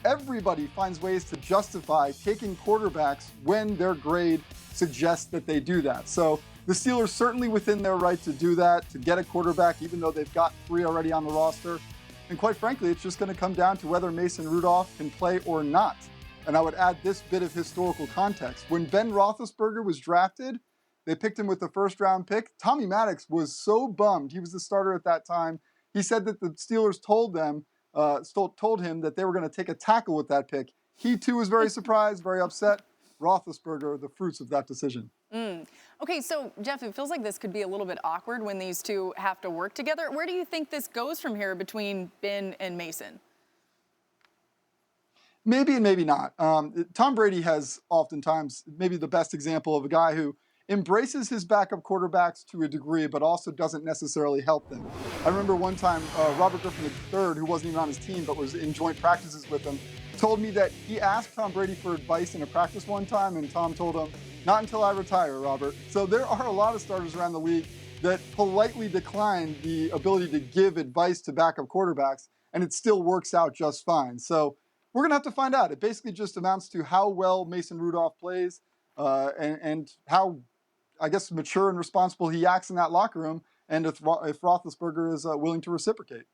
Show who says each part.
Speaker 1: everybody finds ways to justify taking quarterbacks when their grade suggests that they do that. So the Steelers certainly within their right to do that, to get a quarterback, even though they've got 3 already on the roster. And quite frankly, it's just going to come down to whether Mason Rudolph can play or not. And I would add this bit of historical context. When Ben Roethlisberger was drafted, they picked him with the first-round pick. Tommy Maddox was so bummed. He was the starter at that time. He said that the Steelers told him that they were going to take a tackle with that pick. He, too, was very surprised, very upset. Roethlisberger, the fruits of that decision.
Speaker 2: Okay, so, Jeff, it feels like this could be a little bit awkward when these two have to work together. Where do you think this goes from here between Ben and Mason?
Speaker 1: Maybe and maybe not. Tom Brady has oftentimes maybe the best example of a guy who embraces his backup quarterbacks to a degree, but also doesn't necessarily help them. I remember one time Robert Griffin III, who wasn't even on his team but was in joint practices with him, told me that he asked Tom Brady for advice in a practice one time, and Tom told him, "Not until I retire, Robert." So there are a lot of starters around the league that politely decline the ability to give advice to backup quarterbacks, and it still works out just fine. So we're going to have to find out. It basically just amounts to how well Mason Rudolph plays and how, I guess, mature and responsible he acts in that locker room, and if Roethlisberger is willing to reciprocate.